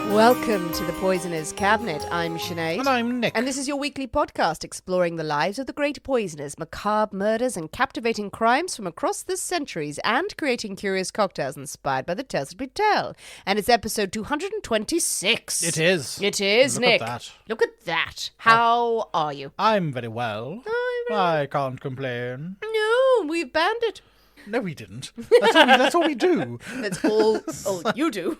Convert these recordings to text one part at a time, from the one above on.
Welcome to the Poisoner's Cabinet. I'm Sinead. And I'm Nick. And this is your weekly podcast exploring the lives of the great poisoners, macabre murders, and captivating crimes from across the centuries, and creating curious cocktails inspired by the tales that we tell. And it's episode 226. It is. It is, Look Nick. at that. Look at that. How are you? I'm very well. I can't complain. No, we've banned it. No, we didn't. That's all we do. That's all you do.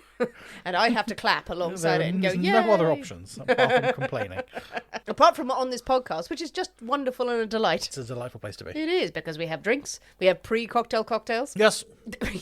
And I have to clap alongside it and go, There's yay. no other options apart from complaining. Apart from on this podcast, which is just wonderful and a delight. It's a delightful place to be. It is, because we have drinks. We have pre-cocktail cocktails. Yes.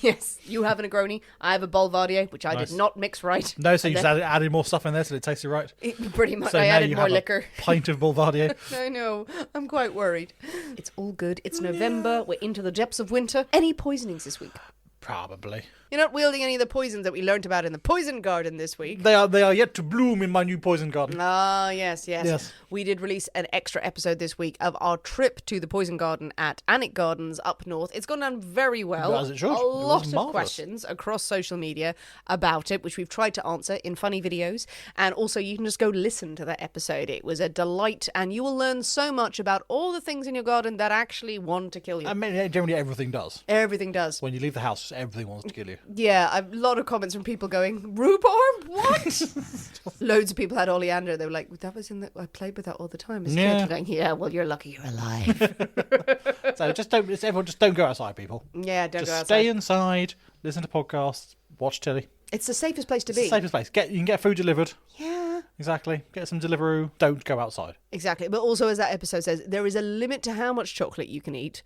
Yes, you have a Negroni. I have a Bolvardier, which I Nice. did not mix right. No, so you just added more stuff in there so it tasted right. Pretty much. So I now added you more have liquor. a pint of Boulevardier. I know. I'm quite worried. It's all good. It's November. We're into the depths of winter. Any poisonings this week? Probably. You're not wielding any of the poisons that we learnt about in the poison garden this week. They are yet to bloom in my new poison garden. Ah, yes. Yes. We did release an extra episode this week of our trip to the poison garden at Alnwick Gardens up north. It's gone down very well. As it should. A It was lot of marvellous. questions across social media about it, which we've tried to answer in funny videos. And also, you can just go listen to that episode. It was a delight, and you will learn so much about all the things in your garden that actually want to kill you. I mean, generally everything does. Everything does. When you leave the house, everything wants to kill you. Yeah, a lot of comments from people going, rhubarb? What? Loads of people had oleander. They were like, that was in the... I played with that all the time as a Yeah. kid. Going, yeah, well, you're lucky you're alive. So everyone just don't go outside, people. Yeah, don't Just go outside. stay inside, listen to podcasts, watch telly. It's the safest place to It's the be. safest place. You can get food delivered. Yeah, Exactly. Get some Deliveroo. Don't go outside. exactly. But also, as that episode says, there is a limit to how much chocolate you can eat.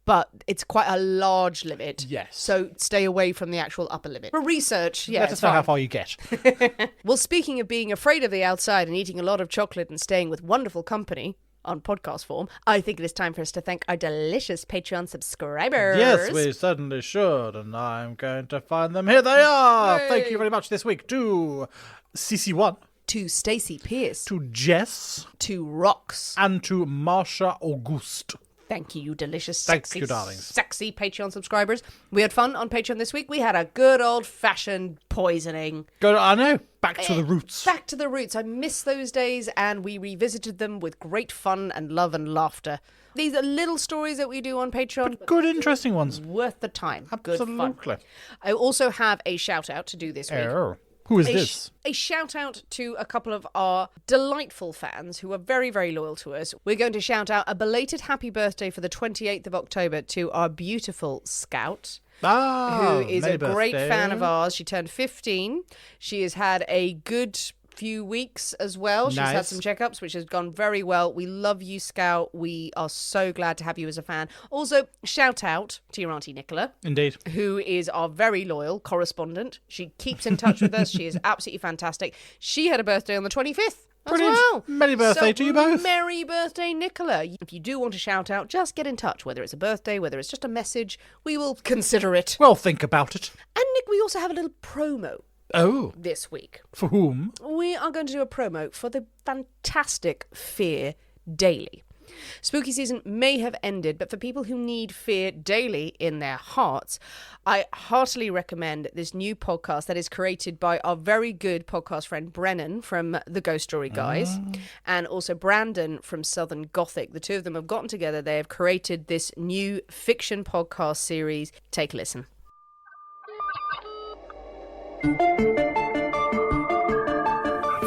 But it's quite a large limit. Yes. So stay away from the actual upper limit. For research, yeah, Let it's us know fine. how far you get. Well, speaking of being afraid of the outside and eating a lot of chocolate and staying with wonderful company on podcast form, I think it is time for us to thank our delicious Patreon subscribers. Yes, we certainly should. And I'm going to find them. Here they are. Yay. Thank you very much this week to CC1, To Stacey Pierce. to Jess, To Rox. and to Marsha Auguste. Thank you, you delicious, Thank sexy, you, darlings. sexy Patreon subscribers. We had fun on Patreon this week. We had a good old-fashioned poisoning. Go, I know. Back to the roots. Back to the roots. I miss those days, and we revisited them with great fun and love and laughter. These are little stories that we do on Patreon. Good, interesting ones. Worth the time. Good fun. Absolutely. I also have a shout-out to do this week. Oh. Who is this? A shout out to a couple of our delightful fans who are very, very loyal to us. We're going to shout out a belated happy birthday for the 28th of October to our beautiful Scout, who is a great fan of ours. She turned 15. She has had a good few weeks as well. She's had Nice. some checkups, which has gone very well. We love you, Scout. We are so glad to have you as a fan. Also, shout out to your Auntie Nicola, Indeed. who is our very loyal correspondent. She keeps in touch with us. She is absolutely fantastic. She had a birthday on the 25th. As Brilliant. well. Merry birthday So, to you both. Merry birthday, Nicola. If you do want to shout out, just get in touch. Whether it's a birthday, whether it's just a message, we will consider it. Well, think about it. And Nick, we also have a little promo Oh. this week. For whom? We are going to do a promo for the fantastic Fear Daily. Spooky season may have ended, but for people who need fear daily in their hearts, I heartily recommend this new podcast that is created by our very good podcast friend Brennan from the Ghost Story Guys and also Brandon from Southern Gothic. The two of them have gotten together. They have created this new fiction podcast series. Take a listen.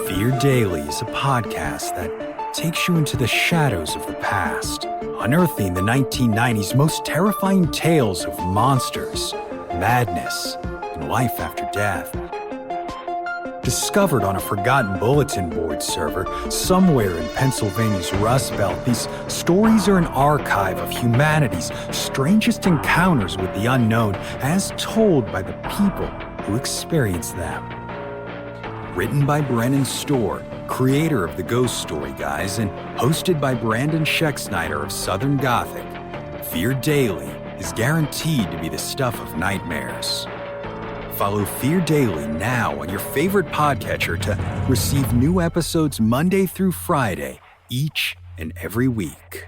Fear Daily is a podcast that takes you into the shadows of the past, unearthing the 1990s most terrifying tales of monsters, madness, and life after death. Discovered on a forgotten bulletin board server somewhere in Pennsylvania's Rust Belt, these stories are an archive of humanity's strangest encounters with the unknown as told by the people who experience them. Written by Brennan Storr, creator of the Ghost Story Guys, and hosted by Brandon Schexnayder of Southern Gothic, Fear Daily is guaranteed to be the stuff of nightmares. Follow Fear Daily now on your favorite podcatcher to receive new episodes Monday through Friday, each and every week.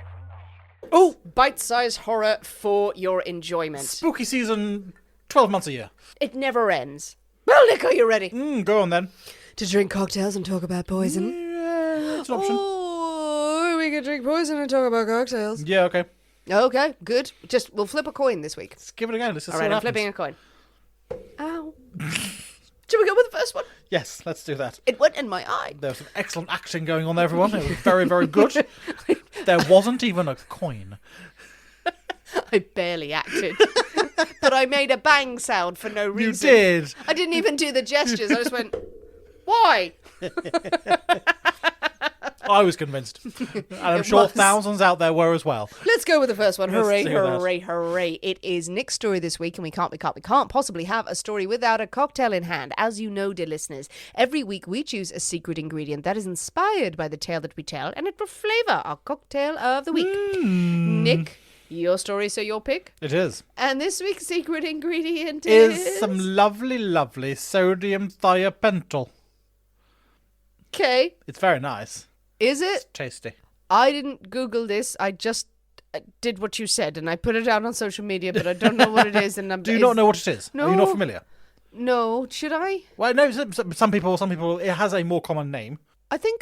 Oh, bite-sized horror for your enjoyment. Spooky season, 12 months a year. It never ends. Well, Nick, are you ready? Go on then. To drink cocktails and talk about poison. Yeah, it's an option. Oh, we can drink poison and talk about cocktails. Yeah, okay. Okay, good. We'll flip a coin this week. Let's give it a go. Let's just All see right, what I'm happens. flipping a coin. Ow. Should we go with the first one? Yes, let's do that. It went in my eye. There was some excellent acting going on there, everyone. It was very, very good. There wasn't even a coin. I barely acted. But I made a bang sound for no reason. You did. I didn't even do the gestures. I just went, why? I was convinced. And I'm It sure was. thousands out there were as well. Let's go with the first one. Let's Hooray, do that. hooray, hooray. It is Nick's story this week, and we can't possibly have a story without a cocktail in hand. As you know, dear listeners, every week we choose a secret ingredient that is inspired by the tale that we tell, and it will flavour our cocktail of the week. Nick, your story, so your pick. It is. And this week's secret ingredient Is some lovely, lovely sodium thiopental. Okay. It's very nice. Is it? It's tasty. I didn't Google this. I just did what you said, and I put it out on social media, but I don't know what it is. And Do you not know what it is? No. Are you not familiar? No, should I? Well, no, some people, it has a more common name. I think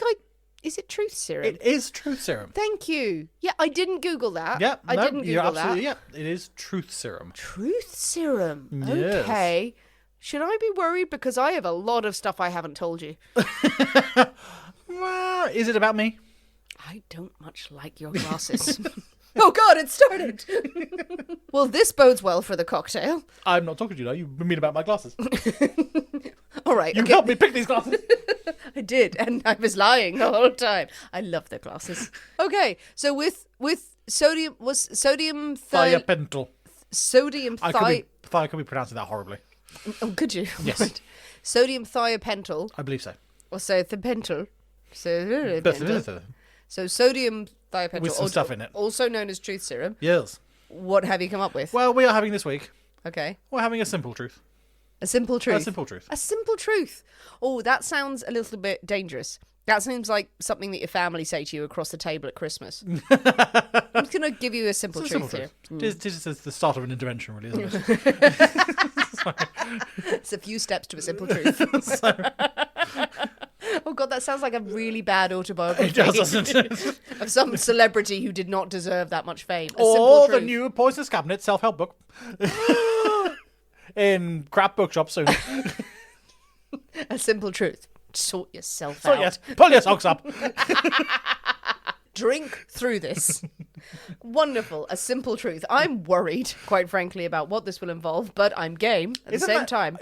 is it truth serum? It is truth serum. Thank you. Yeah, I didn't Google that. Yeah, I didn't you're Google absolutely, that. yeah, it is truth serum. Truth serum. Yes. Okay. Should I be worried? Because I have a lot of stuff I haven't told you. Well, is it about me? I don't much like your glasses. Oh, God, it started. Well, this bodes well for the cocktail. I'm not talking to you now. You mean about my glasses. All right. You okay. helped me pick these glasses. I did, and I was lying the whole time. I love the glasses. Okay, so with sodium Thiopental. sodium I could be pronouncing that horribly. Oh, could you? Yes. Right. Sodium thiopental, I believe so. or so thiopental. Yes. So sodium thiopental, With some stuff in it. also known as truth serum. What have you come up with? Well, we are having this week. Okay, We're having a simple truth. a simple truth. A simple truth. A simple truth. Oh, that sounds a little bit dangerous. That seems like something that your family say to you across the table at Christmas. I'm just going to give you a simple It's a truth simple here. truth. It is the start of an intervention, really, isn't it? It's a few steps to a simple truth. Oh, God, that sounds like a really bad autobiography. It does, doesn't it? Of some celebrity who did not deserve that much fame. A Or simple the truth. new Poisonous Cabinet self-help book. In crap bookshops soon. A simple truth. Sort yourself So out. yes, pull your socks up. Drink through this. Wonderful. A simple truth. I'm worried, quite frankly, about what this will involve, but I'm game at the same time.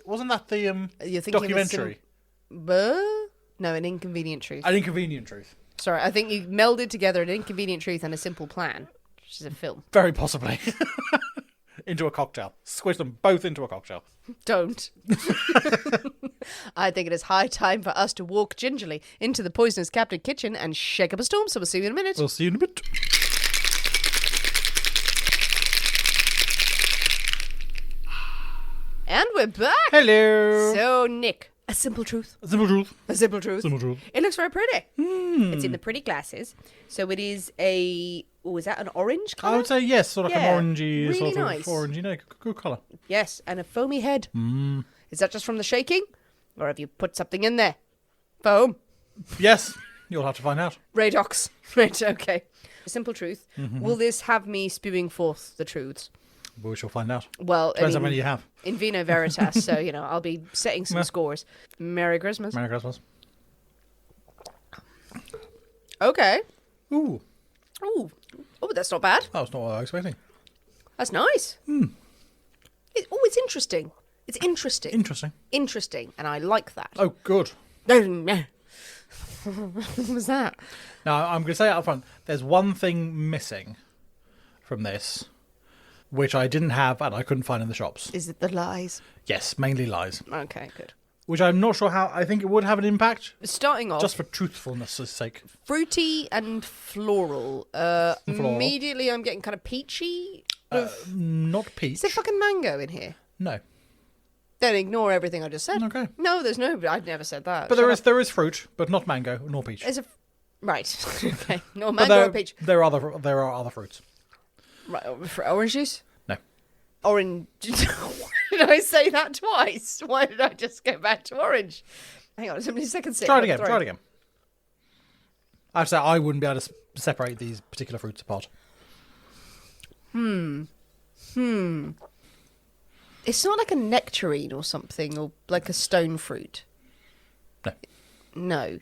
Wasn't that the You're thinking of a documentary? No, an inconvenient truth. An Inconvenient Truth. Sorry, I think you melded together an inconvenient truth and a simple plan, which is a film. Very possibly. Into a cocktail. Squish them both into a cocktail. Don't. I think it is high time for us to walk gingerly into the Poisonous Cabinet kitchen and shake up a storm, so we'll see you in a minute. We'll see you in a bit. And we're back. Hello. So, Nick, a simple truth. A simple truth. A simple truth. Simple truth. It looks very pretty. It's in the pretty glasses. So it is is that an orange colour? I would say yes, sort of like Yeah, an orangey, really sort of nice. orangey, no, good colour. Yes, and a foamy head. Is that just from the shaking? Or have you put something in there? Foam? Yes, you'll have to find out. Radox. Right, okay. Simple truth. Will this have me spewing forth the truths? We shall find out. Well, Depends how many you have. in vino veritas, so, I'll be setting some scores. Merry Christmas. Merry Christmas. Okay. Ooh, Ooh. Oh, that's not bad. that was not what I was expecting. That's nice. It's interesting. It's interesting. Interesting. Interesting, and I like that. Oh, good. What was that? Now, I'm going to say it up front. There's one thing missing from this, which I didn't have and I couldn't find in the shops. Is it the lies? Yes, mainly lies. Okay, good. Which I'm not sure how. I think it would have an impact, Starting off, just for truthfulness' sake. fruity and floral. Floral. Immediately I'm getting kind of peachy. Not peach. Is there fucking mango in here? No. Then ignore everything I just said. Okay. No, there's no. I'd never said that. But there is fruit, but not mango nor peach. There's a. Right. Okay. No But mango or peach. there are other fruits. Right. For orange juice? No. Orange. Why did I say that twice? Why did I just go back to orange? Hang on, a second sip. Try it again. I have to say, I wouldn't be able to separate these particular fruits apart. It's not like a nectarine or something, or like a stone fruit. No.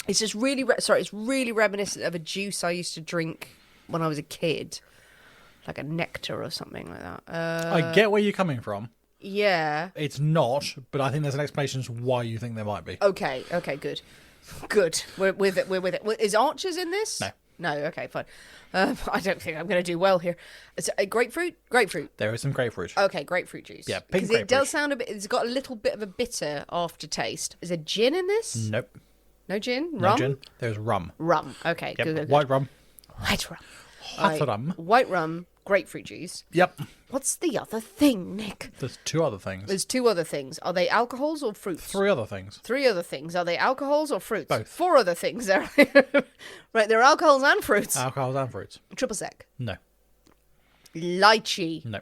It's just really, it's really reminiscent of a juice I used to drink when I was a kid. Like a nectar or something like that. I get where you're coming from. Yeah. It's not, but I think there's an explanation as to why you think there might be. Okay, good. Good. We're with it. Is Archers in this? No, okay, fine. I don't think I'm going to do well here. Is it a grapefruit? Grapefruit. There is some grapefruit. Okay, grapefruit juice. Yeah, pink because grapefruit. it does sound a bit. It's got a little bit of a bitter aftertaste. Is there gin in this? Nope. No gin. Rum. No gin. There's rum. Rum. Okay. Yep. Good. White rum. White rum. Hot rum. White rum. Grapefruit juice. Yep. What's the other thing, Nick? There's two other things. There's two other things. Are they alcohols or fruits? Three other things. Three other things. Are they alcohols or fruits? Both. Four other things. Right, they're alcohols and fruits. Alcohols and fruits. Triple sec. No. Lychee. No.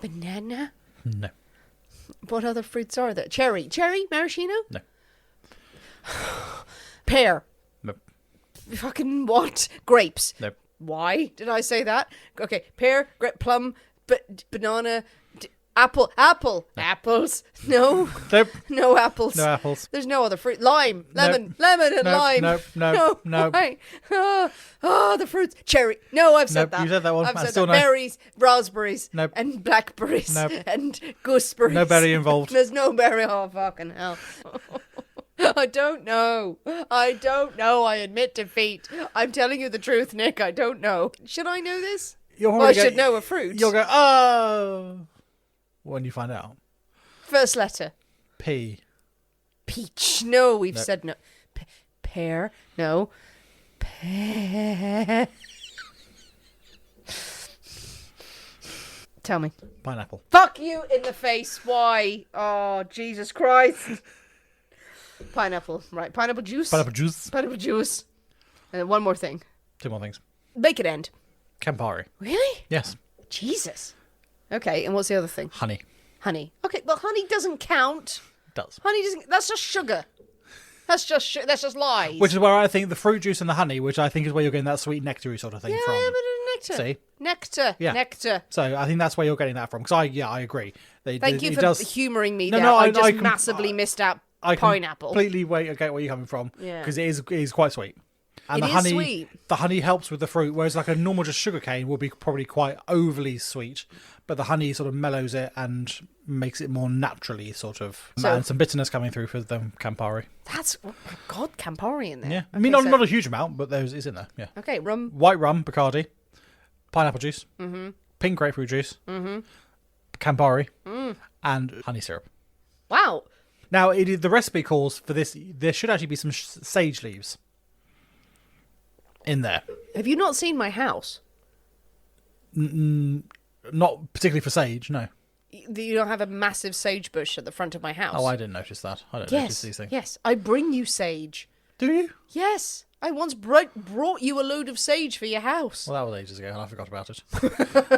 Banana. No. What other fruits are there? Cherry. Maraschino. No. Pear. Nope. Fucking what? Grapes. Nope. Why did I say that? Okay, pear, plum, banana, apple. Apples. No. Nope. No apples. No apples. There's no other fruit. Lime. Lemon and Nope. lime. Nope. Right. The fruits. Cherry. No, I've said Nope, that. you said that one. I've I said still that. no. Berries, raspberries, Nope. and blackberries, Nope. and gooseberries. No berry involved. There's no berry. Oh, fucking hell. I don't know. I admit defeat. I'm telling you the truth, Nick. I don't know. Should I know this? I should know a fruit. You'll go, oh, when you find out. First letter. P. Peach. No, we've said no. Pear. No. Pear. Tell me. Pineapple. Fuck you in the face. Why? Oh, Jesus Christ. Pineapple. Right. Pineapple juice. Pineapple juice. Pineapple juice. And one more thing. Two more things. Make it end. Campari. Really? Yes. Jesus. Okay, and what's the other thing? Honey. Honey. Okay, well, honey doesn't count. It does. Honey doesn't. That's just sugar. That's just lies. Which is where I think the fruit juice and the honey, which I think is where you're getting that sweet nectar-y sort of thing from. Yeah, but nectar. See? Nectar. Yeah. Nectar. So I think that's where you're getting that from. Because I agree. Thank you for humouring me there. No, I just massively missed out I pineapple. completely get where you're coming from. Yeah. Because it is quite sweet. And It is sweet. The honey helps with the fruit, whereas like a normal just sugar cane will be probably quite overly sweet. But the honey sort of mellows it and makes it more naturally sort of. And some bitterness coming through for the Campari. That's, oh my God, Campari in there. Yeah. I mean, not a huge amount, but it's in there. Yeah. Okay, rum. White rum, Bacardi, pineapple juice, pink grapefruit juice, Campari, and honey syrup. Wow. Now, the recipe calls for this. There should actually be some sage leaves in there. Have you not seen my house? Not particularly for sage, no. You don't have a massive sage bush at the front of my house. Oh, I didn't notice that. I don't notice these things. Yes, I bring you sage. Do you? Yes, I once brought you a load of sage for your house. Well, that was ages ago, and I forgot about it.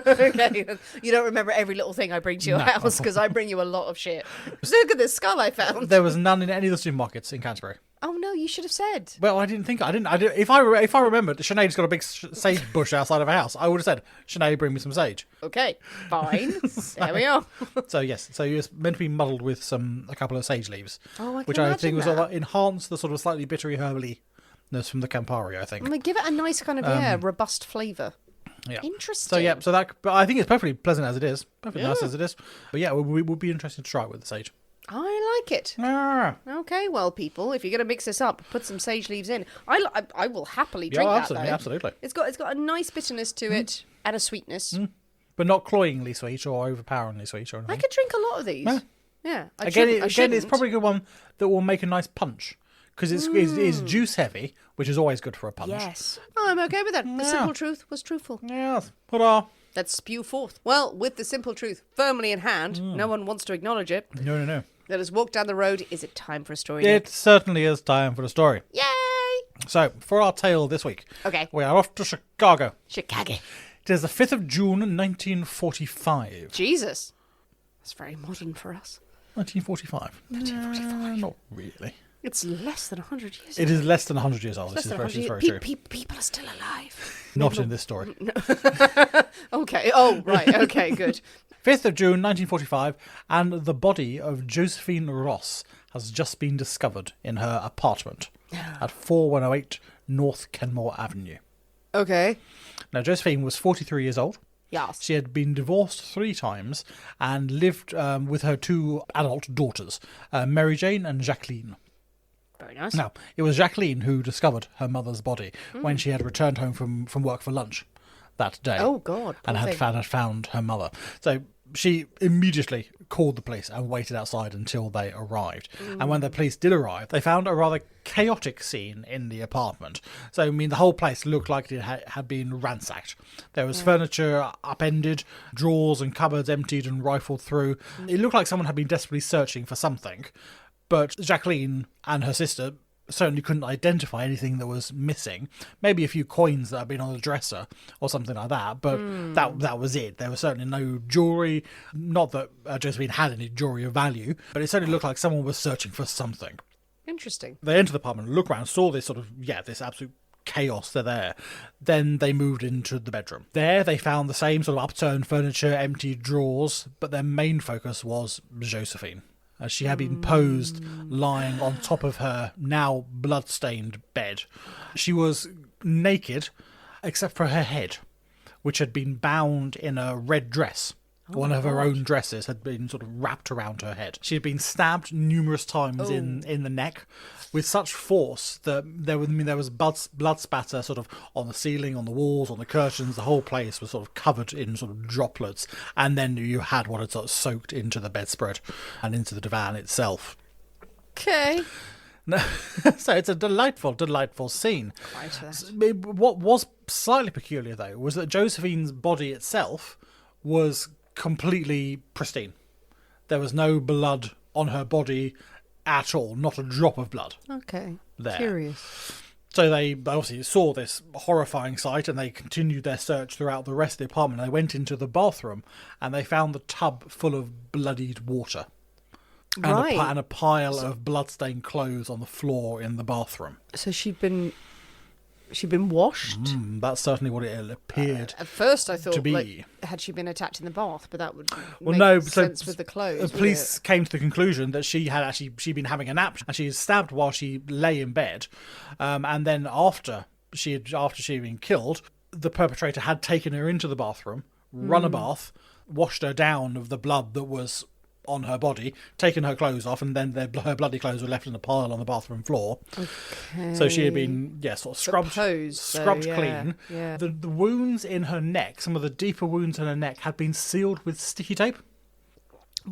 Okay, you don't remember every little thing I bring to your house because I bring you a lot of shit. Look at this skull I found. There was none in any of the supermarkets in Canterbury. Oh no, you should have said. Well, I didn't. If I remembered, Sinead's got a big sage bush outside of her house. I would have said, Sinead, bring me some sage. Okay, fine. There we are. So yes, so you're meant to be muddled with a couple of sage leaves, which I think was will sort of enhance the sort of slightly bittery herbaliness from the Campari. I think. I'm gonna give it a nice kind of robust flavour. Yeah. Interesting. But I think it's perfectly pleasant as it is, perfectly nice as it is. But yeah, it would be interesting to try it with the sage. I like it. Ah. Okay, well, people, if you're going to mix this up, put some sage leaves in. I will happily drink that, though. Absolutely. It's got a nice bitterness to it and a sweetness. But not cloyingly sweet or overpoweringly sweet or anything. I could drink a lot of these. Yeah. Again, it's probably a good one that will make a nice punch. Because it's juice heavy, which is always good for a punch. Yes. I'm okay with that. The simple truth was truthful. Yes. Hurrah. Let's spew forth. Well, with the simple truth firmly in hand, no one wants to acknowledge it. No. Let us walk down the road. Is it time for a story? It certainly is time for the story. Yay! So, for our tale this week, we are off to Chicago. Chicago. It is the 5th of June, 1945. Jesus. That's very modern for us. 1945. 1945. Not really. It's less than 100 years It is less than 100 years old. This is very true. People are still alive. Not in this story. No. Okay. Oh, right. Okay, good. 5th of June 1945, and the body of Josephine Ross has just been discovered in her apartment at 4108 North Kenmore Avenue. Okay. Now, Josephine was 43 years old. Yes. She had been divorced 3 times and lived with her 2 adult daughters, Mary Jane and Jacqueline. Very nice. Now, it was Jacqueline who discovered her mother's body when she had returned home from work for lunch that day. Oh, God. And had found her mother. So she immediately called the police and waited outside until they arrived. And when the police did arrive, they found a rather chaotic scene in the apartment. So, I mean, the whole place looked like it had been ransacked. There was furniture upended, drawers and cupboards emptied and rifled through. It looked like someone had been desperately searching for something. But Jacqueline and her sister certainly couldn't identify anything that was missing. Maybe a few coins that had been on the dresser or something like that, but that was it. There was certainly no jewellery. Not that Josephine had any jewellery of value, but it certainly looked like someone was searching for something. Interesting. They entered the apartment, looked around, saw this this absolute chaos there. Then they moved into the bedroom. There they found the same sort of upturned furniture, empty drawers, but their main focus was Josephine, as she had been posed lying on top of her now blood-stained bed. She was naked, except for her head, which had been bound in a red dress. One of her own dresses had been sort of wrapped around her head. She had been stabbed numerous times in the neck with such force that there was blood spatter sort of on the ceiling, on the walls, on the curtains. The whole place was sort of covered in sort of droplets. And then you had what had sort of soaked into the bedspread and into the divan itself. Okay. So it's a delightful, delightful scene. Quite. What was slightly peculiar, though, was that Josephine's body itself was completely pristine. There was no blood on her body at all, not a drop of blood. Okay. There. Curious. So they obviously saw this horrifying sight and they continued their search throughout the rest of the apartment. They went into the bathroom and they found the tub full of bloodied water. Right. And a pile of blood-stained clothes on the floor in the bathroom. So she'd been washed? That's certainly what it appeared At first I thought, to be. like, had she been attacked in the bath? But that would Well, make no, sense so with the clothes. The police came to the conclusion that she'd been having a nap and she was stabbed while she lay in bed. And then after she'd been killed, the perpetrator had taken her into the bathroom, run a bath, washed her down of the blood that was on her body, taken her clothes off, and then her bloody clothes were left in a pile on the bathroom floor. Okay. So she had been, sort of scrubbed clean. Yeah. The wounds in her neck, some of the deeper wounds in her neck, had been sealed with sticky tape.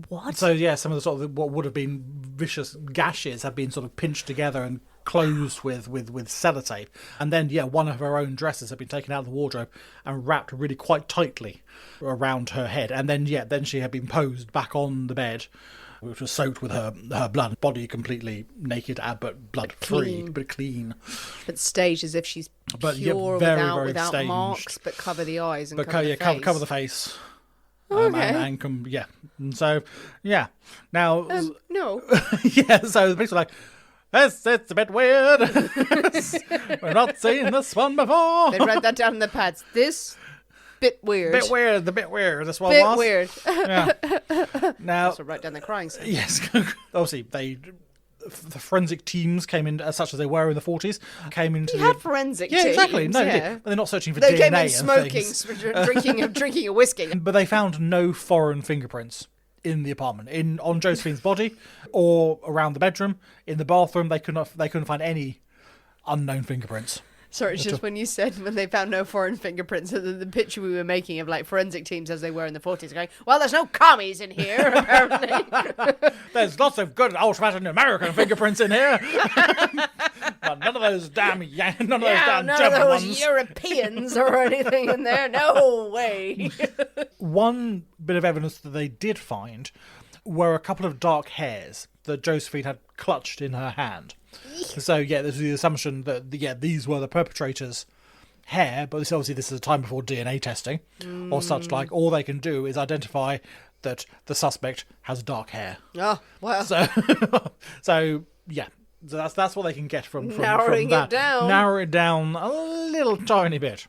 What? So some of the sort of what would have been vicious gashes had been sort of pinched together and closed with sellotape. And then one of her own dresses had been taken out of the wardrobe and wrapped really quite tightly around her head. And then she had been posed back on the bed, which was soaked with her blood, body completely naked but blood free, but clean. But staged as if she's pure, very without staged. marks, but cover the eyes and cover the face. Cover the face. Okay. And so, now... no. So the police were like, it's a bit weird. We're not seeing this one before. They write that down in the pads. This bit weird. The bit weird. This one Bit was. weird. Yeah. Now, So write down the crying scene. yes, obviously the forensic teams came in, such as they were in the 40s, came into We had forensic teams. exactly. No, they yeah. did. But they're not searching for They DNA came in and smoking, things. drinking a whiskey. But they found no foreign fingerprints in the apartment, on Josephine's body, or around the bedroom. In the bathroom, they couldn't find any unknown fingerprints. Sorry, it's just when you said when they found no foreign fingerprints, the picture we were making of like forensic teams as they were in the 40s, going, well, there's no commies in here, apparently. There's lots of good old-fashioned American fingerprints in here. But none of those damn German ones. Europeans or anything in there. No way. One bit of evidence that they did find were a couple of dark hairs that Josephine had clutched in her hand. So, there's the assumption that, these were the perpetrator's hair, but this is a time before DNA testing or such like. All they can do is identify that the suspect has dark hair. Oh, well. So yeah. So that's what they can get from Narrowing that. it down. Narrow it down a little tiny bit.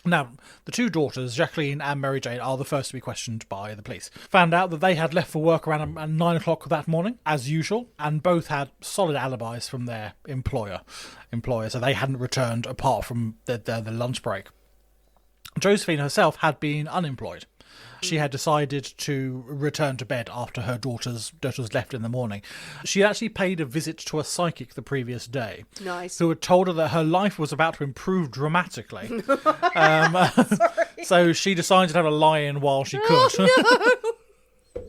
Now, the two daughters, Jacqueline and Mary Jane, are the first to be questioned by the police. Found out that they had left for work around 9 o'clock that morning, as usual, and both had solid alibis from their employer, so they hadn't returned apart from the lunch break. Josephine herself had been unemployed. She had decided to return to bed after her daughters left in the morning. She actually paid a visit to a psychic the previous day. Nice. Who had told her that her life was about to improve dramatically. So she decided to have a lie-in while she could. Oh, no.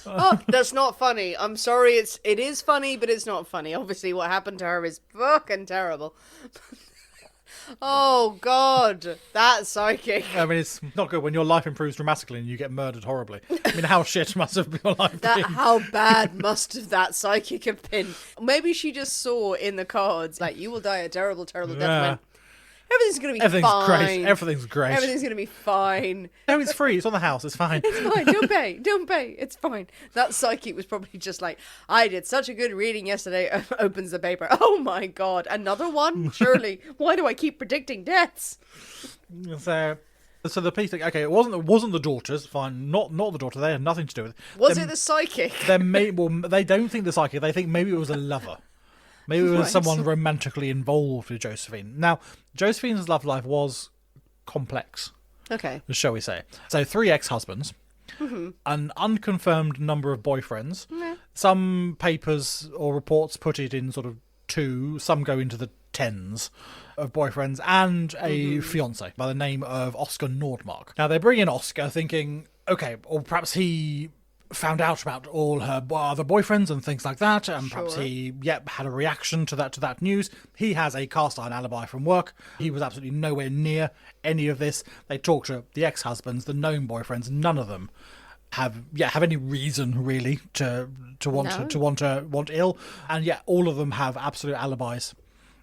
Oh, that's not funny. I'm sorry. It is funny, but it's not funny. Obviously, what happened to her is fucking terrible. Oh, God. That psychic. I mean, it's not good when your life improves dramatically and you get murdered horribly. I mean, how shit must have your life been? How bad must have that psychic have been? Maybe she just saw in the cards, like, you will die a terrible, terrible death. Yeah. Everything's going to be Everything's fine. great. Everything's great. Everything's going to be fine. No, it's free. It's on the house. It's fine. It's fine. Don't pay. It's fine. That psychic was probably just like, I did such a good reading yesterday. Opens the paper. Oh my God. Another one? Surely. Why do I keep predicting deaths? So the police think, okay, it wasn't the daughters. Fine. Not the daughter. They had nothing to do with it. Was it the psychic? They don't think the psychic. They think maybe it was a lover. Maybe it was someone romantically involved with Josephine. Now, Josephine's love life was complex. Okay. Shall we say. So 3 ex-husbands, an unconfirmed number of boyfriends. Some papers or reports put it in sort of 2, some go into the 10s of boyfriends, and a fiancé by the name of Oscar Nordmark. Now, they bring in Oscar thinking, okay, or perhaps he found out about all her other boyfriends and things like that, and perhaps he had a reaction to that news. He has a cast iron alibi from work. He was absolutely nowhere near any of this. They talked to the ex-husbands, the known boyfriends. None of them have any reason really to want ill, and yet all of them have absolute alibis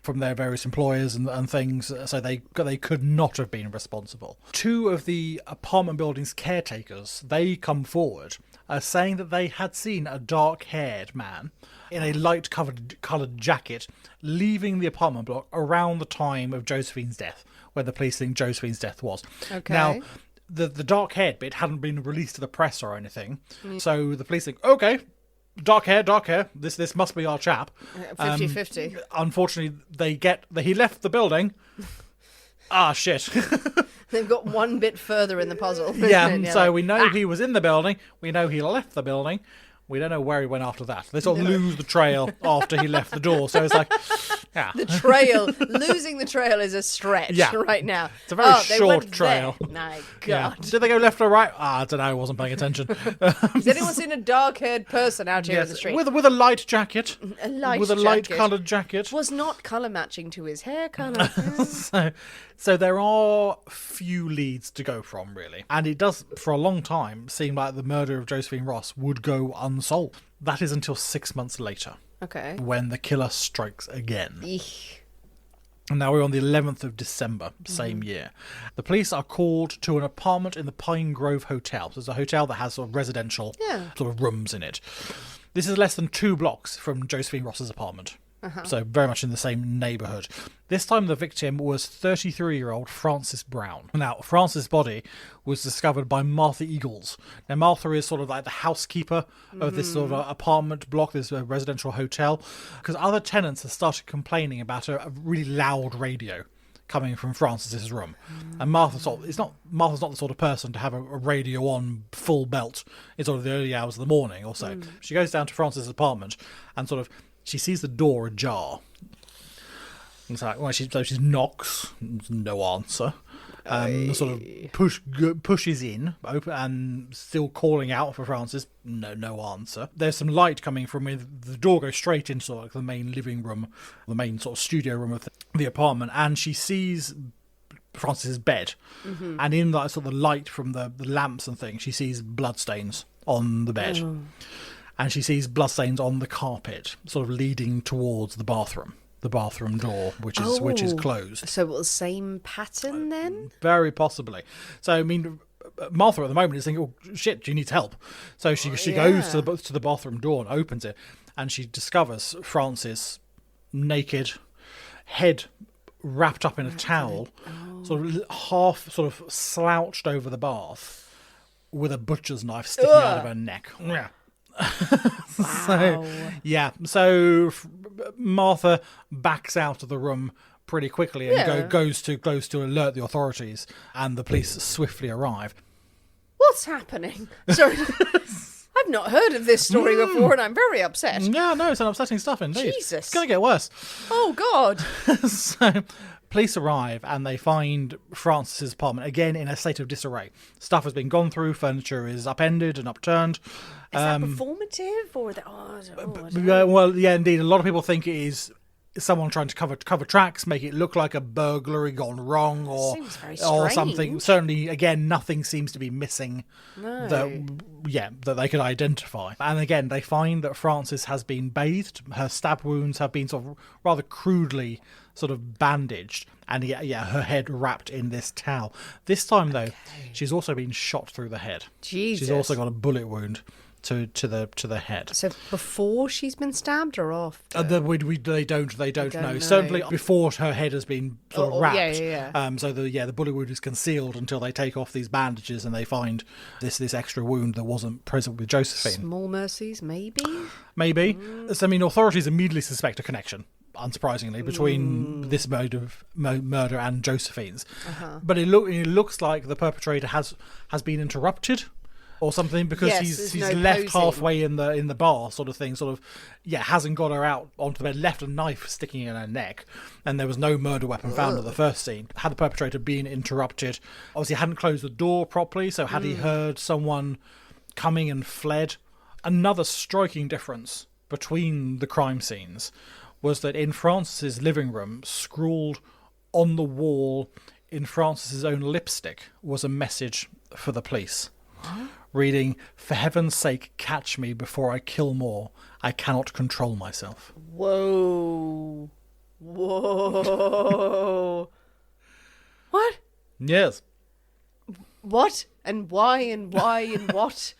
from their various employers and things, so they could not have been responsible. 2 of the apartment building's caretakers, they come forward saying that they had seen a dark-haired man in a light-coloured jacket leaving the apartment block around the time of Josephine's death, when the police think Josephine's death was. Okay. Now, the dark-haired bit hadn't been released to the press or anything, so the police think, okay, dark hair, this must be our chap. 50-50. Unfortunately, he left the building. Ah, shit. They've got one bit further in the puzzle. So we know he was in the building. We know he left the building. We don't know where he went after that. They sort of lose the trail after he left the door. So it's like, yeah. Losing the trail is a stretch right now. It's a very short trail. There. My God. Yeah. Did they go left or right? I don't know. I wasn't paying attention. Has anyone seen a dark-haired person out here in the street? With a light jacket. With a light-coloured jacket. Was not colour matching to his hair colour. So there are few leads to go from, really. And it does, for a long time, seem like the murder of Josephine Ross would go unsolved. That is until 6 months later. Okay. When the killer strikes again. Eek. And now we're on the 11th of December, same year. The police are called to an apartment in the Pine Grove Hotel. So it's a hotel that has sort of residential sort of rooms in it. This is less than 2 blocks from Josephine Ross's apartment. So very much in the same neighbourhood. This time the victim was 33-year-old Frances Brown. Now, Frances' body was discovered by Martha Eagles. Now, Martha is sort of like the housekeeper of this sort of apartment block, this residential hotel, because other tenants have started complaining about a really loud radio coming from Frances's room. And Martha's not the sort of person to have a radio on full belt in sort of the early hours of the morning or so. She goes down to Frances's apartment and sort of she sees the door ajar. It's like, well, she knocks, no answer. Sort of pushes in, open, and still calling out for Frances, no answer. There's some light coming from it. The door goes straight into sort of like the main living room, the main sort of studio room of the apartment, and she sees Frances's bed. And in that sort of light from the lamps and things, she sees bloodstains on the bed. And she sees bloodstains on the carpet, sort of leading towards the bathroom door, which is closed. So the same pattern then? Very possibly. So, I mean, Martha at the moment is thinking, oh, shit, she needs help. So she goes to the bathroom door and opens it, and she discovers Francis naked, head wrapped up in a towel, sort of half sort of slouched over the bath, with a butcher's knife sticking out of her neck. Yeah. Wow. So Martha backs out of the room pretty quickly and goes to alert the authorities, and the police swiftly arrive. What's happening? Sorry. I've not heard of this story before, and I'm very upset. Yeah, no, it's an upsetting stuff indeed. Jesus. It's going to get worse. Oh, God. So police arrive and they find Francis's apartment, again, in a state of disarray. Stuff has been gone through, furniture is upended and upturned. Is that performative? Or Well, yeah, indeed. A lot of people think it is someone trying to cover tracks, make it look like a burglary gone wrong or something. Certainly, again, nothing seems to be missing that they could identify. And again, they find that Frances has been bathed. Her stab wounds have been sort of rather crudely sort of bandaged, and her head wrapped in this towel. This time, though, she's also been shot through the head. Jesus. She's also got a bullet wound to the head. So before she's been stabbed or after? They don't know. Certainly before her head has been sort of wrapped. So the bullet wound is concealed until they take off these bandages and they find this extra wound that wasn't present with Josephine. Small mercies, maybe. So, I mean, authorities immediately suspect a connection, unsurprisingly, between this murder and Josephine's. But it looks like the perpetrator has been interrupted or something, because he's left posing halfway in the bar, sort of thing, hasn't got her out onto the bed, left a knife sticking in her neck, and there was no murder weapon found at the first scene. Had the perpetrator been interrupted, obviously hadn't closed the door properly, so had he heard someone coming and fled? Another striking difference between the crime scenes was that in Francis's living room, scrawled on the wall in Francis's own lipstick, was a message for the police. Reading, "For heaven's sake, catch me before I kill more. I cannot control myself." Whoa. What? Yes. What? And why and what?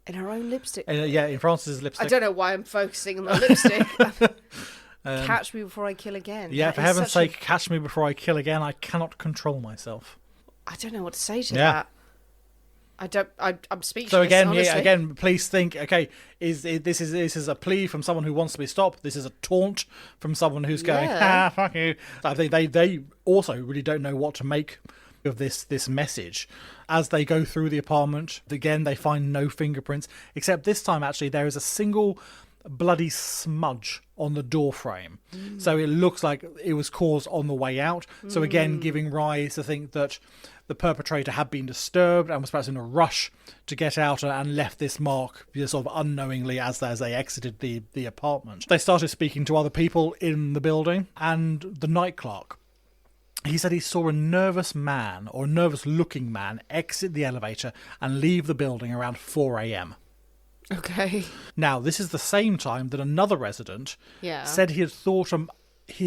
In her own lipstick? In Francis's lipstick. I don't know why I'm focusing on the lipstick. Catch me before I kill again. Yeah, for heaven's sake, catch me before I kill again. I cannot control myself. I don't know what to say to that. I'm speechless. So honestly. again, police think, okay, this is a plea from someone who wants to be stopped. This is a taunt from someone who's going, fuck you. I think they also really don't know what to make of this message. As they go through the apartment, again, they find no fingerprints, except this time, actually, there is a single bloody smudge on the door frame. So it looks like it was caused on the way out. So again, giving rise to think that the perpetrator had been disturbed and was perhaps in a rush to get out and left this mark sort of unknowingly as they exited the apartment. They started speaking to other people in the building, and the night clerk, he said he saw a nervous man, or a nervous-looking man, exit the elevator and leave the building around 4 a.m. Okay. Now, this is the same time that another resident said he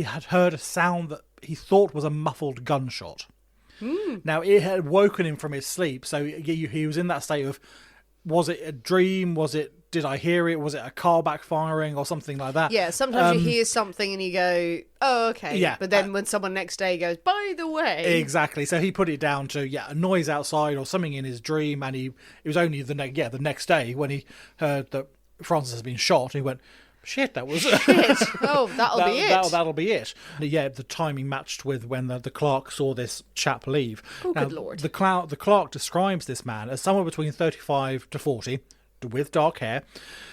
had heard a sound that he thought was a muffled gunshot. Now, it had woken him from his sleep, so he was in that state of, was it a dream? Did I hear it? Was it a car backfiring or something like that? Yeah, sometimes you hear something and you go, oh, okay. Yeah, but then when someone next day goes, by the way. Exactly. So he put it down to, a noise outside or something in his dream, and it was only the next day when he heard that Francis had been shot, he went, shit, that was... Shit. Oh, that'll be it. That'll be it. Yeah, the timing matched with when the clerk saw this chap leave. Oh, good Lord. The clerk describes this man as somewhere between 35 to 40, with dark hair,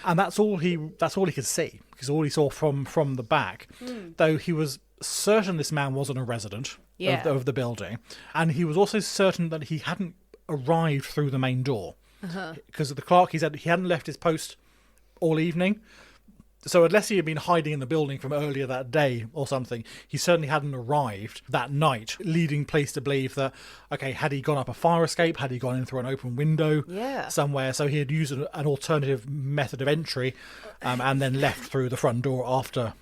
and that's all he could see, because all he saw from the back. Though he was certain this man wasn't a resident of the building, and he was also certain that he hadn't arrived through the main door, because the clerk, he said he hadn't left his post all evening. So unless he had been hiding in the building from earlier that day or something, he certainly hadn't arrived that night, leading police to believe that, okay, had he gone up a fire escape, had he gone in through an open window somewhere, so he had used an alternative method of entry and then left through the front door after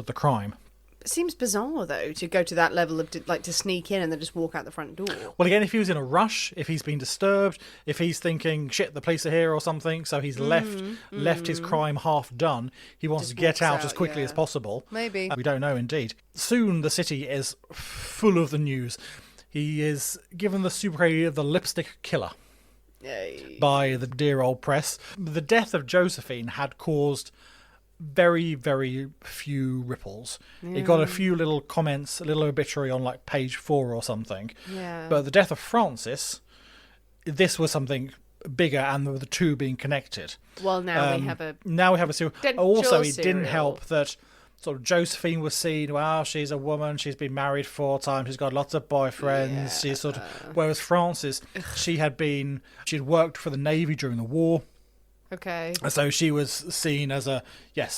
the crime. It seems bizarre, though, to go to that level of to sneak in and then just walk out the front door. Well, again, if he was in a rush, if he's been disturbed, if he's thinking, shit, the police are here or something, so he's left his crime half done, he wants Just to get walks out out, as quickly yeah. as possible. Maybe. We don't know, indeed. Soon the city is full of the news. He is given the sobriquet of the lipstick killer by the dear old press. The death of Josephine had caused very, very few ripples. It got a few little comments, a little obituary on like page 4 or something. Yeah. But the death of Francis, this was something bigger, and the two being connected. Well, now we have a... Now we have a serial. Then Also, Joe it didn't serial. help that sort of Josephine was seen, well, she's a woman, she's been married 4 times, she's got lots of boyfriends. Yeah. She's sort of... Whereas Francis, she'd worked for the Navy during the war. Okay. So she was seen as a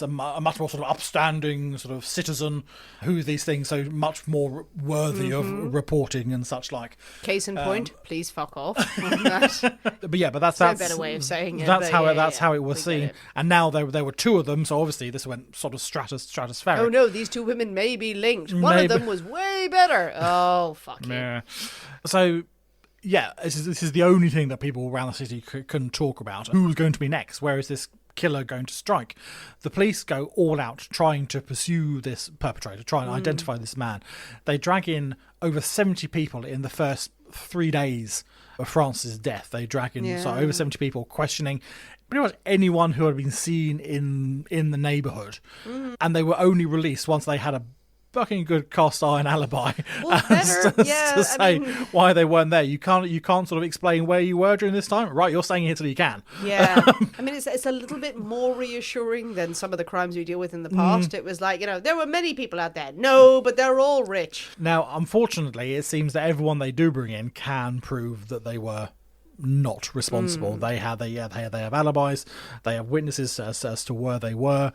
much more sort of upstanding sort of citizen who these things, so much more worthy of reporting and such like. Case in point, please fuck off. That's But that's no better way of saying it. That's but how yeah, that's yeah, how it was we get seen. it. And now there were 2 of them, so obviously this went sort of stratospheric. Oh no, these 2 women may be linked. One Maybe. of them was way better. Oh, fuck you. Yeah. So, yeah, this is the only thing that people around the city can talk about. Who's going to be next? Where is this killer going to strike? The police go all out trying to pursue this perpetrator, try and identify this man. They drag in over 70 people in the first 3 days of Francis' death. They drag in over 70 people, questioning pretty much anyone who had been seen in the neighbourhood. And they were only released once they had a fucking good cast iron alibi Well, better, yeah, to say why they weren't there. You can't sort of explain where you were during this time. Right, you're staying here till you can. Yeah. I mean, it's a little bit more reassuring than some of the crimes we deal with in the past. It was like, there were many people out there. No, but they're all rich. Now, unfortunately, it seems that everyone they do bring in can prove that they were not responsible. They have alibis, they have witnesses as to where they were,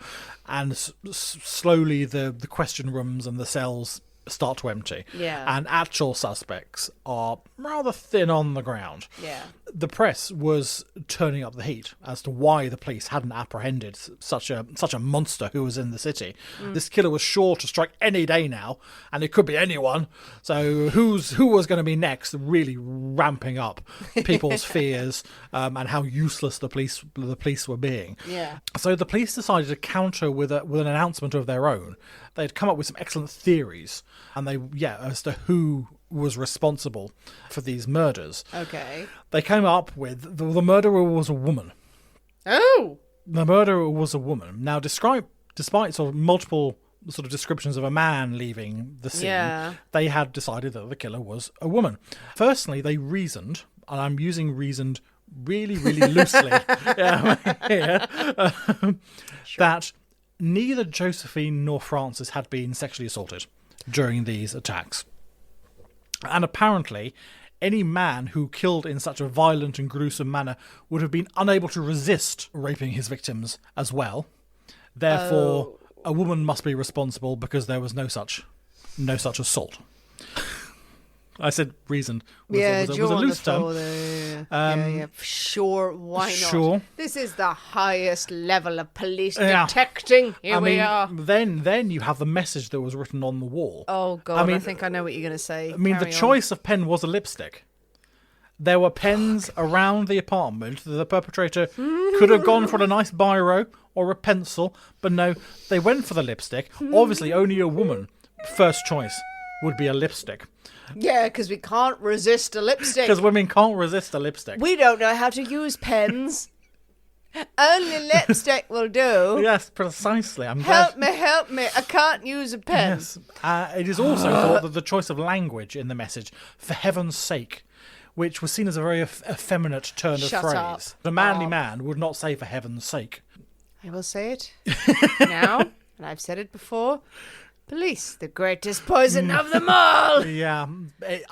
and slowly the question rooms and the cells start to empty. Yeah. And actual suspects are rather thin on the ground. Yeah. The press was turning up the heat as to why the police hadn't apprehended such a monster who was in the city. This killer was sure to strike any day now, and it could be anyone. So who was going to be next? Really ramping up people's fears and how useless the police were being. Yeah. So the police decided to counter with an announcement of their own. They'd come up with some excellent theories, and as to who was responsible for these murders. Okay. They came up with the murderer was a woman. Oh! The murderer was a woman. Now, despite sort of multiple sort of descriptions of a man leaving the scene, they had decided that the killer was a woman. Firstly, they reasoned, and I'm using reasoned really, really loosely, that neither Josephine nor Francis had been sexually assaulted during these attacks. And apparently, any man who killed in such a violent and gruesome manner would have been unable to resist raping his victims as well. Therefore, a woman must be responsible because there was no such assault. I said reasoned was a loose term. Sure, why not? Sure. This is the highest level of police detecting. Here we are. Then you have the message that was written on the wall. Oh, God, I think I know what you're going to say. I mean, the choice of pen was a lipstick. There were pens around the apartment. The perpetrator could have gone for a nice biro or a pencil, but no, they went for the lipstick. Obviously, only a woman, first choice, would be a lipstick. Yeah, because we can't resist a lipstick. Because women can't resist a lipstick. We don't know how to use pens. Only lipstick will do. Yes, precisely. Help me. I can't use a pen. Yes. It is also thought that the choice of language in the message, for heaven's sake, which was seen as a very effeminate turn of phrase. Up. The manly man would not say for heaven's sake. I will say it now, and I've said it before. Police, the greatest poison of them all. Yeah,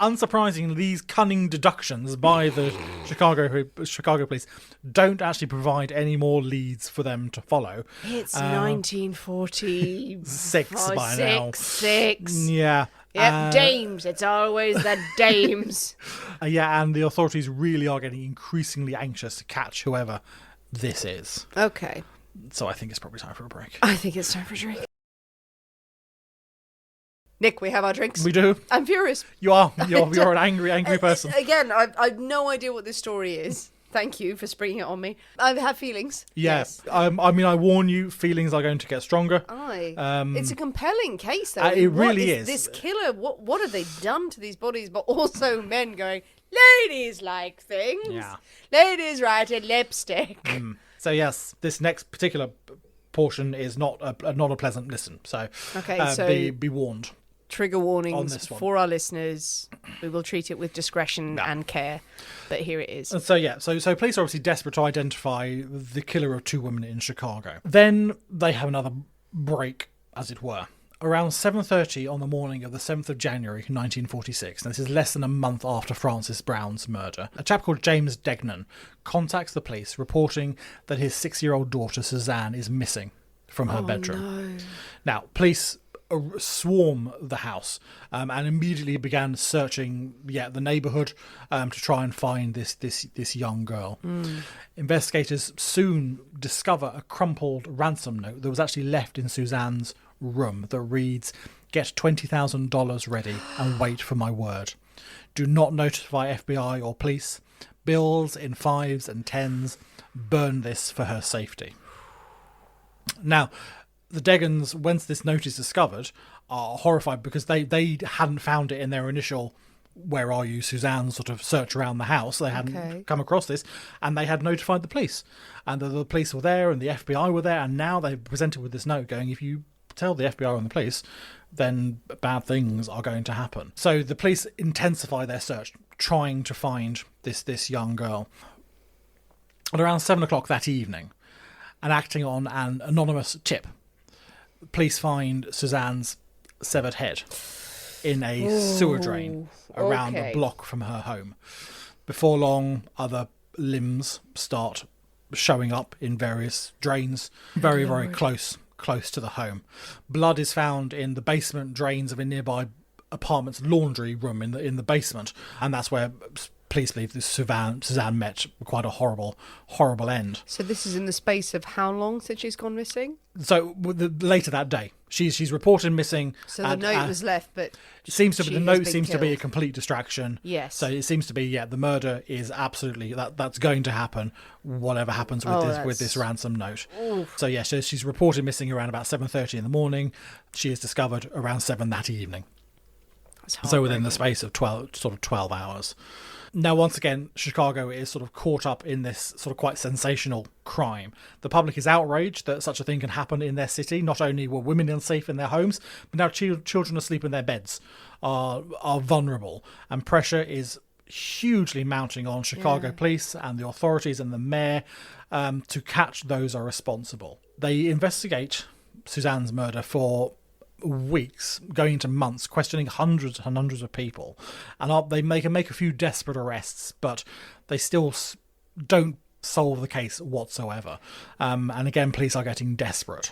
unsurprisingly, these cunning deductions by the Chicago police don't actually provide any more leads for them to follow. It's 1946 by now. Six. Yeah. Yep, dames. It's always the dames. And the authorities really are getting increasingly anxious to catch whoever this is. Okay. So I think it's probably time for a break. I think it's time for a drink. Nick, we have our drinks. We do. I'm furious. You're an angry person. Again, I've no idea what this story is. Thank you for springing it on me. I have feelings. Yes. I warn you, feelings are going to get stronger. It's a compelling case, though. It really is. This killer, what have they done to these bodies? But also men going, ladies like things. Yeah. Ladies write in lipstick. So yes, this next particular portion is not a pleasant listen. So, be warned. Trigger warnings this one. for our listeners. We will treat it with discretion and care. But here it is. And so police are obviously desperate to identify the killer of 2 women in Chicago. Then they have another break, as it were. Around 7:30 on the morning of the 7th of January 1946, and this is less than a month after Frances Brown's murder, a chap called James Degnan contacts the police reporting that his 6-year-old daughter Suzanne is missing from her bedroom. No. Now, police swarm the house and immediately began searching the neighbourhood to try and find this young girl. Investigators soon discover a crumpled ransom note that was actually left in Suzanne's room that reads, "Get $20,000 ready and wait for my word. Do not notify FBI or police. Bills in 5s and 10s. Burn this for her safety." Now, the Degans, once this note is discovered, are horrified because they hadn't found it in their initial "where are you, Suzanne" sort of search around the house. They hadn't come across this, and they had notified the police. And the police were there and the FBI were there, and now they're presented with this note going, if you tell the FBI and the police, then bad things are going to happen. So the police intensify their search, trying to find this young girl. At around 7 o'clock that evening, and acting on an anonymous tip, police find Suzanne's severed head in a sewer drain around a block from her home. Before long, other limbs start showing up in various drains, very, very close to the home. Blood is found in the basement drains of a nearby apartment's laundry room in the basement, and that's where police believe this Suzanne met quite a horrible end. So this is in the space of how long since she's gone missing? So later that day, she's reported missing. So the note was left, but the note seems to be a complete distraction. Yes. So it seems to be the murder is absolutely that's going to happen. Whatever happens with this ransom note. Oof. So so she's reported missing around about 7:30 in the morning. She is discovered around 7 that evening. So within the space of 12 hours. Now, once again, Chicago is sort of caught up in this sort of quite sensational crime. The public is outraged that such a thing can happen in their city. Not only were women unsafe in their homes, but now children asleep in their beds are vulnerable. And pressure is hugely mounting on Chicago police and the authorities and the mayor to catch those who are responsible. They investigate Suzanne's murder for weeks, going into months, questioning hundreds and hundreds of people, and they make a few desperate arrests, but they still don't solve the case whatsoever. And again, police are getting desperate.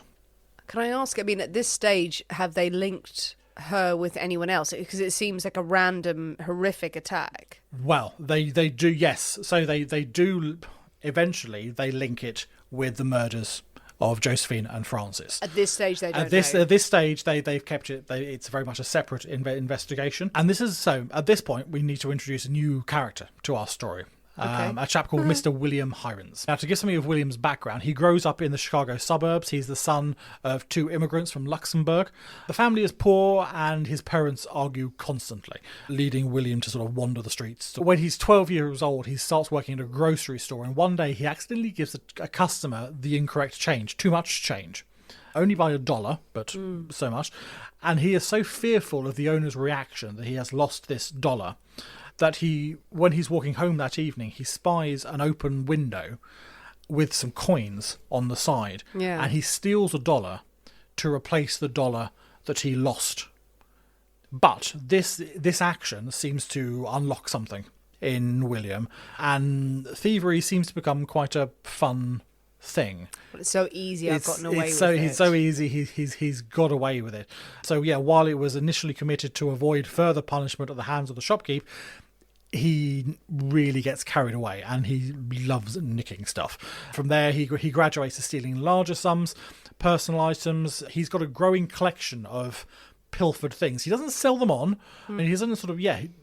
Can I ask, at this stage, have they linked her with anyone else? Because it seems like a random, horrific attack. Well, they do, yes. So they do, eventually, they link it with the murders of Josephine and Frances. At this stage, they don't know. At this stage, they've kept it. It's very much a separate investigation. And at this point, we need to introduce a new character to our story. A chap called Mr. William Heirens. Now, to give something of William's background, he grows up in the Chicago suburbs. He's the son of 2 immigrants from Luxembourg. The family is poor, and his parents argue constantly, leading William to sort of wander the streets. When he's 12 years old, he starts working at a grocery store, and one day he accidentally gives a customer the incorrect change, too much change. Only by $1, but so much. And he is so fearful of the owner's reaction that he has lost this $1 that when he's walking home that evening, he spies an open window with some coins on the side. Yeah. And he steals $1 to replace the $1 that he lost. But this action seems to unlock something in William, and thievery seems to become quite a fun thing. But it's so easy. I've gotten away with it. It's so easy. He's got away with it. So while it was initially committed to avoid further punishment at the hands of the shopkeep, he really gets carried away, and he loves nicking stuff. From there, he graduates to stealing larger sums, personal items. He's got a growing collection of pilfered things. He doesn't sell them on, and he doesn't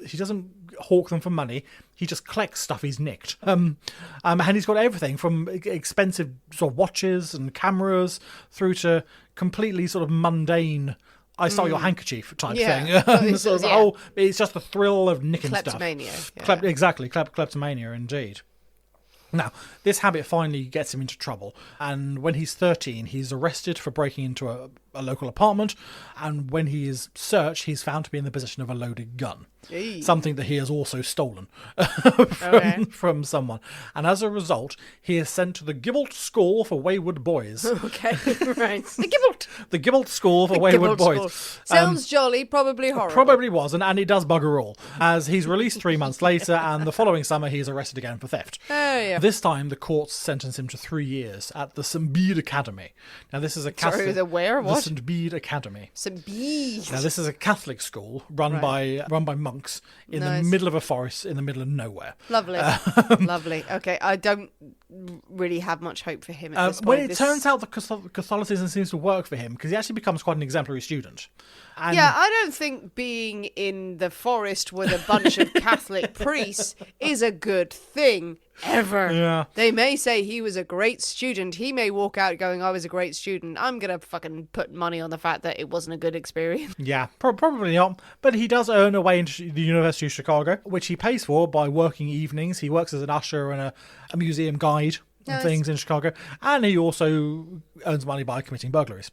he doesn't hawk them for money. He just collects stuff he's nicked. And he's got everything from expensive sort of watches and cameras through to completely sort of mundane, I stole your handkerchief type thing. It's just the thrill of nicking Kleptomania. stuff. Exactly, kleptomania indeed. Now, this habit finally gets him into trouble, and when he's 13, he's arrested for breaking into a local apartment, and when he is searched, he's found to be in the possession of a loaded gun. Eee. Something that he has also stolen from someone. And as a result, he is sent to the Gibbolt School for Wayward Boys. Okay, right. The Gibbolt. The Gibbolt School for Wayward Boys. Sounds jolly, probably horrible. Probably was, and he does bugger all, as he's released 3 months later, and the following summer he's arrested again for theft. Oh, yeah. This time, the courts sentence him to 3 years at the St. Bede Academy. Now, this is a Catholic... Sorry, the where? What? The St. Bede Academy. St. Bede. Now, this is a Catholic school run by monks in the middle of a forest in the middle of nowhere. Lovely. Lovely. Okay, I don't really have much hope for him at this point. Well, it turns out that Catholicism seems to work for him, because he actually becomes quite an exemplary student. And yeah, I don't think being in the forest with a bunch of Catholic priests is a good thing, ever. Yeah. They may say he was a great student. He may walk out going, I was a great student. I'm going to fucking put money on the fact that it wasn't a good experience. Yeah, probably not. But he does earn a way into the University of Chicago, which he pays for by working evenings. He works as an usher and a museum guide and things in Chicago, and he also earns money by committing burglaries.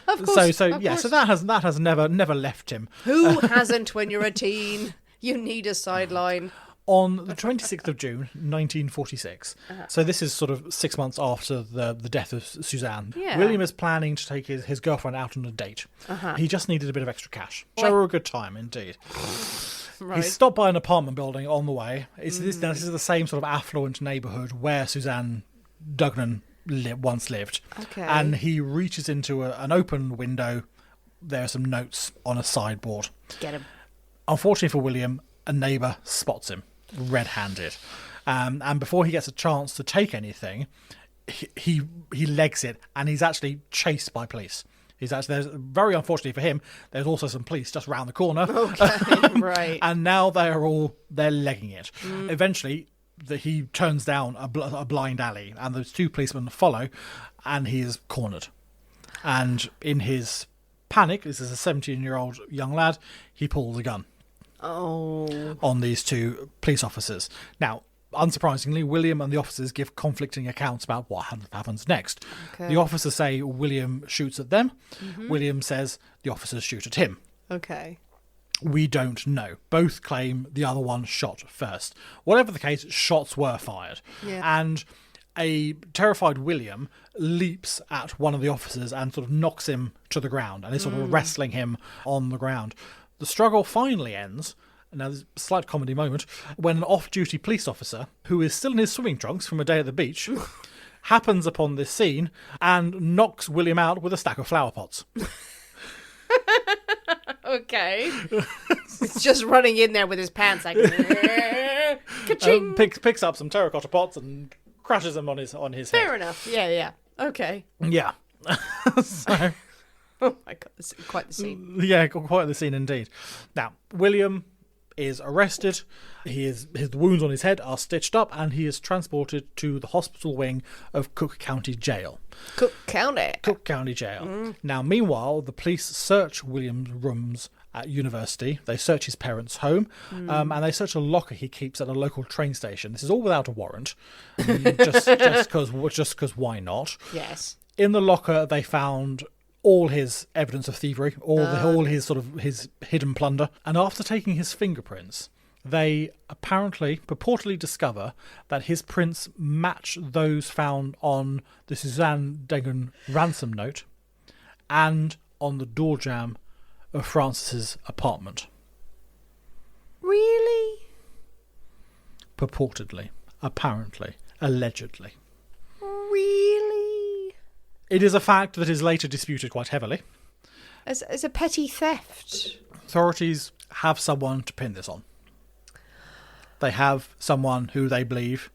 Of course. So that has never left him. Who hasn't when you're a teen? You need a sideline. On the 26th of June, 1946, so this is sort of 6 months after the death of Suzanne, William is planning to take his girlfriend out on a date. He just needed a bit of extra cash. Show her a good time, indeed. Right. He stopped by an apartment building on the way. This is the same sort of affluent neighbourhood where Suzanne Dugnan once lived. Okay. And he reaches into an open window. There are some notes on a sideboard. Get him. Unfortunately for William, a neighbour spots him red-handed, and before he gets a chance to take anything, he legs it, and he's actually chased by police. There's very unfortunately for him, there's also some police just round the corner. Okay, right. And now they're legging it. Eventually, he turns down a blind alley, and those 2 policemen follow, and he is cornered. And in his panic, this is a 17-year-old young lad, he pulls a gun. On these 2 police officers. Now, unsurprisingly, William and the officers give conflicting accounts about what happens next. Okay. The officers say William shoots at them. William says the officers shoot at him. Okay. We don't know. Both claim the other one shot first. Whatever the case, shots were fired. Yeah. And a terrified William leaps at one of the officers and sort of knocks him to the ground, and is sort of wrestling him on the ground. The struggle finally ends, and now there's a slight comedy moment, when an off-duty police officer, who is still in his swimming trunks from a day at the beach, happens upon this scene and knocks William out with a stack of flower pots. Okay. It's just running in there with his pants like... Ka-ching! Picks up some terracotta pots and crashes them on his head. Fair enough. Yeah. Okay. Yeah. So... Oh my God, this is quite the scene. Yeah, quite the scene indeed. Now, William is arrested. His wounds on his head are stitched up, and he is transported to the hospital wing of Cook County Jail. Cook County Jail. Now, meanwhile, the police search William's rooms at university. They search his parents' home, and they search a locker he keeps at a local train station. This is all without a warrant, just because why not? Yes. In the locker, they found all his evidence of thievery, all his sort of his hidden plunder. And after taking his fingerprints, they purportedly discover that his prints match those found on the Suzanne Duggan ransom note and on the door jamb of Francis's apartment. Really? Purportedly, apparently, allegedly. Really? It is a fact that is later disputed quite heavily. As a petty theft. Authorities have someone to pin this on. They have someone who they believe,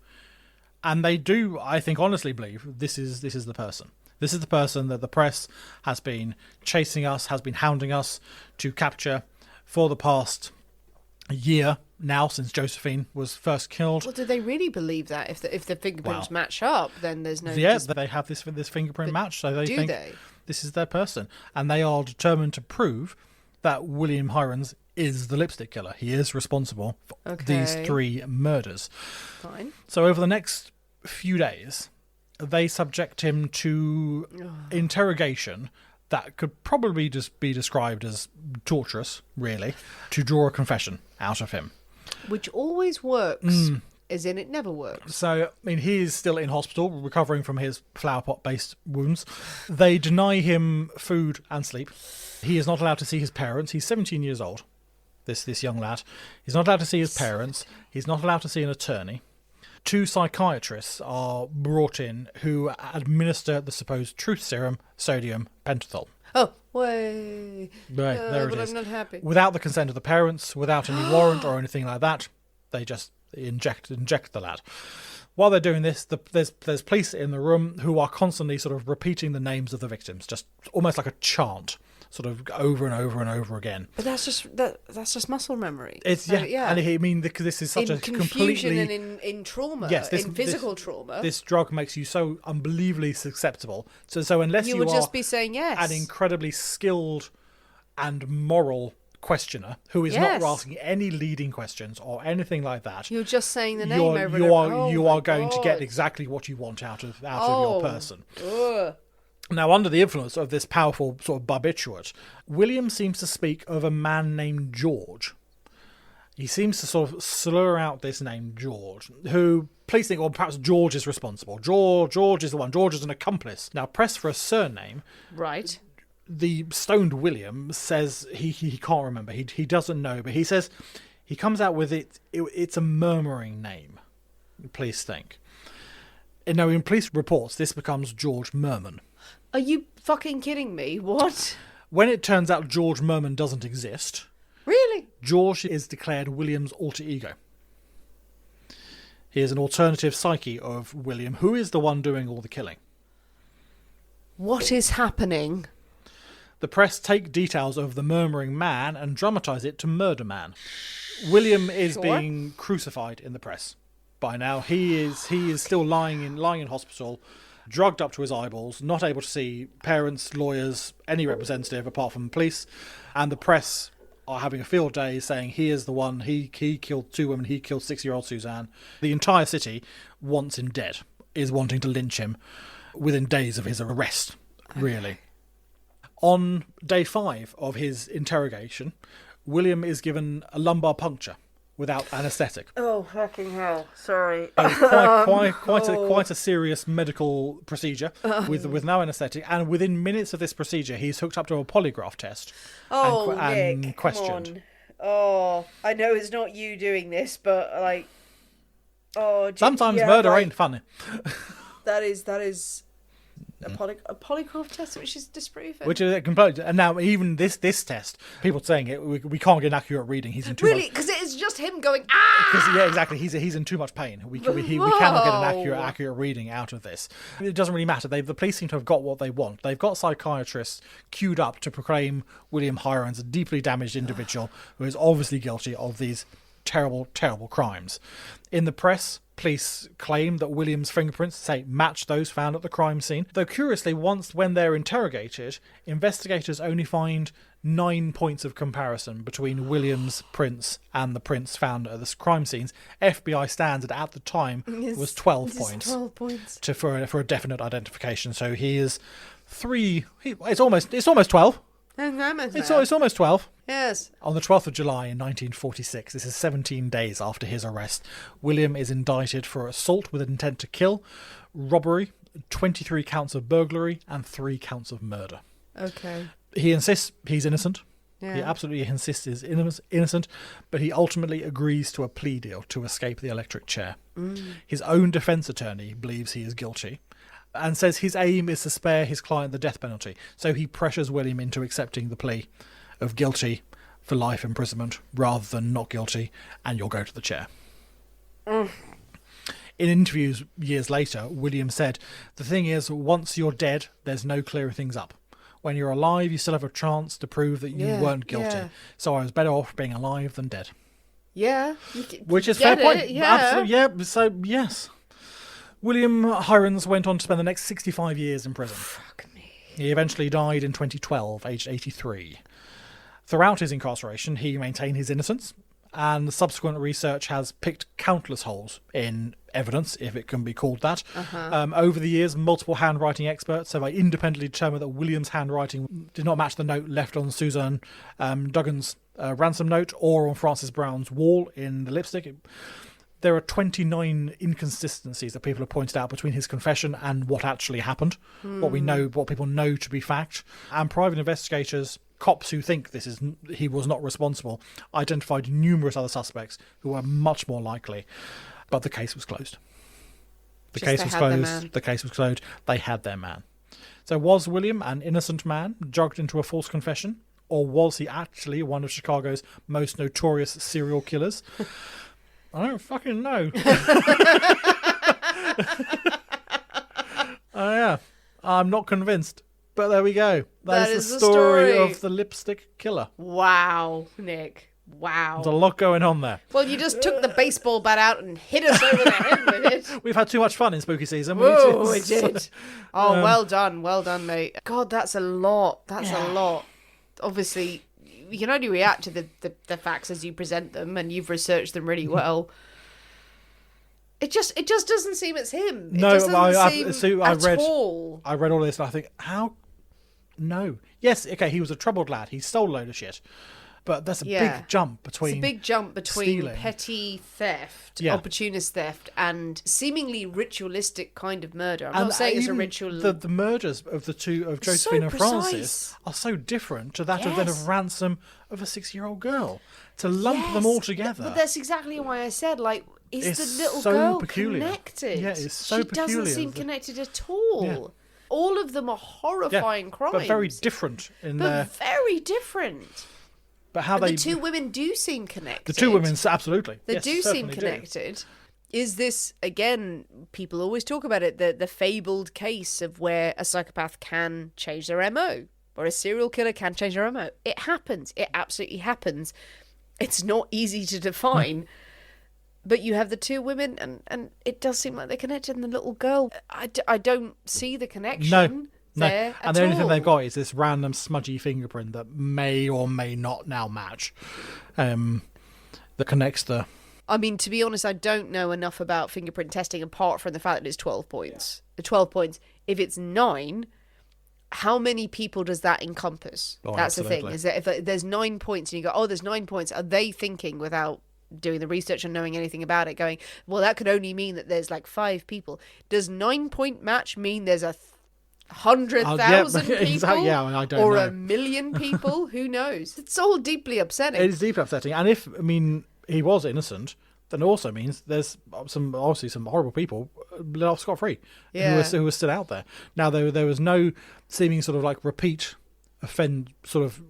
and they do, I think, honestly believe this is the person. This is the person that the press has been chasing us, has been hounding us to capture for the past year now, since Josephine was first killed. Well, do they really believe that? If the fingerprints match up, then there's no... Yeah, they have this fingerprint match, so they think this is their person. And they are determined to prove that William Heirens is the lipstick killer. He is responsible for these 3 murders. Fine. So over the next few days, they subject him to interrogation that could probably just be described as torturous, really, to draw a confession out of him. Which always works, as in it never works. So, I mean, he is still in hospital, recovering from his flower pot-based wounds. They deny him food and sleep. He is not allowed to see his parents. He's 17 years old, this young lad. He's not allowed to see his parents. He's not allowed to see an attorney. 2 psychiatrists are brought in who administer the supposed truth serum, sodium pentothal. Oh, way. Right, there it but is. I'm not happy. Without the consent of the parents, without any warrant or anything like that, they just inject the lad. While they're doing this, there's police in the room who are constantly sort of repeating the names of the victims, just almost like a chant, sort of over and over and over again. But that's just muscle memory. It's so, and I mean, this is such in a confusion completely and in trauma, yes, in physical trauma. This drug makes you so unbelievably susceptible. So unless you would are just be saying yes, an incredibly skilled and moral questioner who is not asking any leading questions or anything like that, you're just saying the name over and over. You are going to get exactly what you want out of your person. Now, under the influence of this powerful sort of barbiturate, William seems to speak of a man named George. He seems to sort of slur out this name George, who police think, or perhaps George is responsible. George is the one. George is an accomplice. Now, pressed for a surname, right? The stoned William says he can't remember. He doesn't know, but he says he comes out with it's a murmuring name. Police think. And now, in police reports, this becomes George Merman. Are you fucking kidding me? What? When it turns out George Merman doesn't exist, really, George is declared William's alter ego. He is an alternative psyche of William, who is the one doing all the killing. What is happening? The press take details of the murmuring man and dramatise it to Murder Man. William is being crucified in the press. By now, he is still lying in hospital, drugged up to his eyeballs, not able to see parents, lawyers, any representative apart from the police, and the press are having a field day saying he is the one, he killed 2 women, he killed 6-year-old Suzanne. The entire city wants him dead, is wanting to lynch him within days of his arrest, really. On day 5 of his interrogation, William is given a lumbar puncture without anaesthetic. Oh, fucking hell. Sorry. Quite a serious medical procedure with no anaesthetic. And within minutes of this procedure, he's hooked up to a polygraph test and Nick, questioned. Come on. Oh, I know it's not you doing this, but like... Sometimes murder ain't funny. That is... A polygraph test, which is disproven. Which is completely, and now even this test, people saying it, we can't get an accurate reading. He's in too really, because it is just him going ah. Yeah, exactly. He's in too much pain. We cannot get an accurate reading out of this. It doesn't really matter. The police seem to have got what they want. They've got psychiatrists queued up to proclaim William Heirens a deeply damaged individual who is obviously guilty of these terrible, terrible crimes. In the press, police claim that William's fingerprints, match those found at the crime scene. Though curiously, when they're interrogated, investigators only find 9 points of comparison between William's prints and the prints found at the crime scenes. FBI standard at the time was 12 points. 12 points. For a definite identification. So he is 3... It's almost 12. It's almost 12. Yes. On the 12th of July in 1946, this is 17 days after his arrest, William is indicted for assault with intent to kill, robbery, 23 counts of burglary, and 3 counts of murder. Okay. He insists he's innocent. Yeah. He absolutely insists he's innocent, but he ultimately agrees to a plea deal to escape the electric chair. His own defence attorney believes he is guilty, and says his aim is to spare his client the death penalty. So he pressures William into accepting the plea of guilty for life imprisonment rather than not guilty, and you'll go to the chair. In interviews years later, William said, "The thing is, once you're dead, there's no clearing things up. When you're alive, you still have a chance to prove that you weren't guilty. Yeah. So I was better off being alive than dead." Yeah. Which is fair point. Yeah. Absolutely, yeah. So, yes. William Heirens went on to spend the next 65 years in prison. Fuck me. He eventually died in 2012, aged 83. Throughout his incarceration, he maintained his innocence, and subsequent research has picked countless holes in evidence, if it can be called that. Over the years, multiple handwriting experts have independently determined that William's handwriting did not match the note left on Susan Duggan's ransom note or on Francis Brown's wall in the lipstick. There are 29 inconsistencies that people have pointed out between his confession and what actually happened, what people know to be fact. And private investigators, cops who think he was not responsible, identified numerous other suspects who were much more likely. But the case was closed. The case was closed. They had their man. So was William an innocent man, drugged into a false confession? Or was he actually one of Chicago's most notorious serial killers? I don't fucking know. Yeah, I'm not convinced. But there we go. That is the story of the lipstick killer. Wow, Nick. Wow. There's a lot going on there. Well, you just took the baseball bat out and hit us over the head with it. We've had too much fun in spooky season. Whoa, we did. Oh, well done, mate. God, that's a lot. That's a lot. Obviously, you can only react to the facts as you present them, and you've researched them really well. It just doesn't seem it's him. No, I read all this and I think, how? No. Yes, okay, he was a troubled lad. He stole a load of shit. But that's a big jump between stealing, petty theft, opportunist theft, and seemingly ritualistic kind of murder. I'm not saying it's a ritual. The murders of the two, of Josephine and Francis, are so different to that of ransom of a 6-year-old girl. To lump them all together. But that's exactly why I said, like, is the little so girl peculiar. connected? Yeah, it's so peculiar. She doesn't seem connected at all. Yeah. All of them are horrifying crimes. But very different very different. But how the two women do seem connected. The two women, absolutely. They do seem connected. Is this, again, people always talk about it, the fabled case of where a psychopath can change their MO, or a serial killer can change their MO. It happens. It absolutely happens. It's not easy to define. But you have the two women, and it does seem like they're connected, and the little girl, I don't see the connection. No, and the only thing they've got is this random smudgy fingerprint that may or may not now match, that connects the... I mean, to be honest, I don't know enough about fingerprint testing apart from the fact that it's 12 points. The 12 points. If it's 9, how many people does that encompass? That's absolutely. The thing. Is that if there's 9 points and you go, oh, there's 9 points, are they thinking without doing the research and knowing anything about it, going, well, that could only mean that there's like 5 people. Does 9-point match mean there's 100,000 people? Exactly, I don't or know. 1 million people? Who knows? It's all deeply upsetting. It is deeply upsetting. And if, he was innocent, then it also means there's some horrible people let off scot-free who were still out there. Now, there was no seeming sort of like repeat offend sort of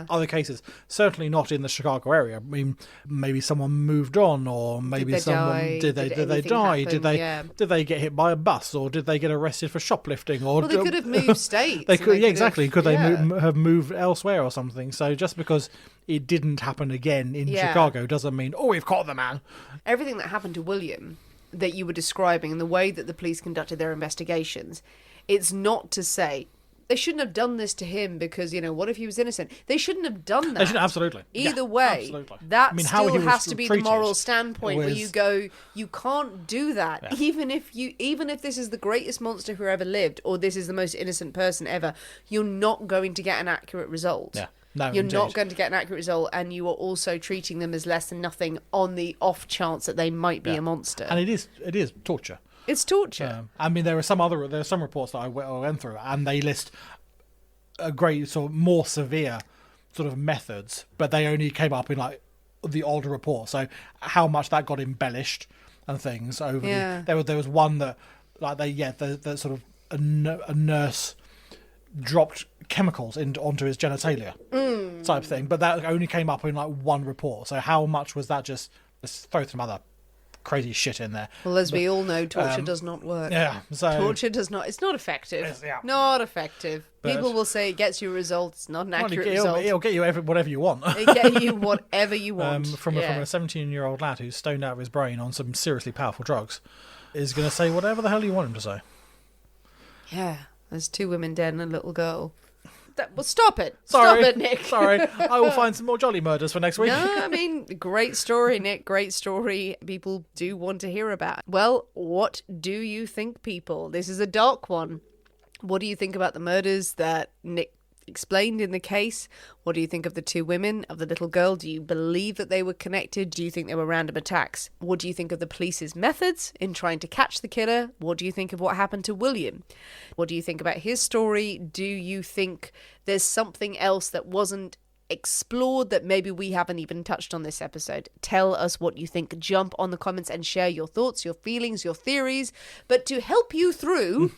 other cases, certainly not in the Chicago area. I mean, maybe someone moved on, or maybe did they die? Did they get hit by a bus, or did they get arrested for shoplifting? Or they could have moved states. They could, exactly. Could they have moved elsewhere or something? So just because it didn't happen again in Chicago doesn't mean we've caught the man. Everything that happened to William that you were describing and the way that the police conducted their investigations, it's not to say they shouldn't have done this to him because, what if he was innocent? They shouldn't have done that. They shouldn't, absolutely. Either way, absolutely. That still has to be the moral standpoint where you go, you can't do that. Yeah. Even if this is the greatest monster who ever lived, or this is the most innocent person ever, you're not going to get an accurate result. Yeah. No, you're not going to get an accurate result, and you are also treating them as less than nothing on the off chance that they might be a monster. And it is torture. It's torture. There are some reports that I went through, and they list a great sort of more severe sort of methods, but they only came up in like the odd report. So how much that got embellished and things over. There was one that like the sort of a nurse dropped chemicals onto his genitalia type thing, but that only came up in like one report. So how much was that? Just let's throw some other crazy shit in there. Well, as we all know, torture does not work. Yeah, so Torture does not. It's not effective. Yeah. Not effective. But- People will say it gets you results. It's not an well, accurate it'll result. get you whatever you want. It get you whatever you want. From a 17-year-old lad who's stoned out of his brain on some seriously powerful drugs is going to say whatever the hell you want him to say. Yeah, there's 2 women dead and a little girl. Well, stop it. Sorry. Stop it, Nick. Sorry. I will find some more jolly murders for next week. No, I mean, great story, Nick. Great story. People do want to hear about. Well, what do you think, people? This is a dark one. What do you think about the murders that Nick explained in the case? What do you think of the 2 women, of the little girl? Do you believe that they were connected? Do you think they were random attacks? What do you think of the police's methods in trying to catch the killer? What do you think of what happened to William? What do you think about his story? Do you think there's something else that wasn't explored that maybe we haven't even touched on this episode? Tell us what you think. Jump on the comments and share your thoughts, your feelings, your theories. But to help you through,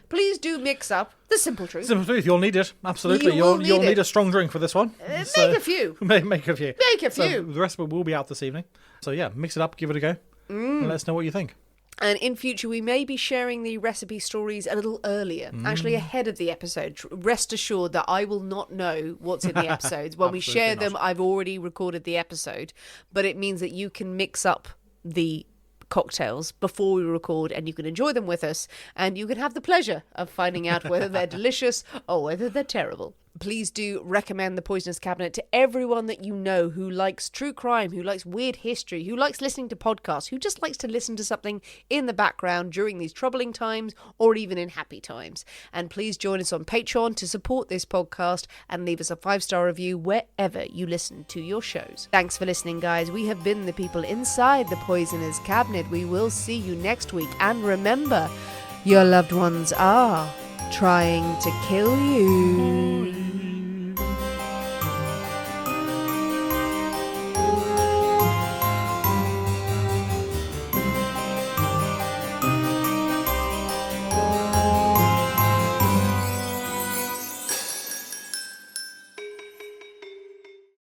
please do mix up the simple truth. Simple truth, you'll need it. Absolutely. You'll You'll need need it. a strong drink for this one. Make a few. Make a few. Make a So few. the rest of it will be out this evening. So yeah, mix it up, give it a go. And let us know what you think. And in future, we may be sharing the recipe stories a little earlier, actually ahead of the episode. Rest assured that I will not know what's in the episodes. When we Absolutely share not. them, I've already recorded the episode, but it means that you can mix up the cocktails before we record and you can enjoy them with us and you can have the pleasure of finding out whether they're delicious or whether they're terrible. Please do recommend The Poisonous Cabinet to everyone that you know who likes true crime, who likes weird history, who likes listening to podcasts, who just likes to listen to something in the background during these troubling times or even in happy times. And please join us on Patreon to support this podcast and leave us a 5-star review wherever you listen to your shows. Thanks for listening, guys. We have been the people inside The Poisoner's Cabinet. We will see you next week. And remember, your loved ones are trying to kill you.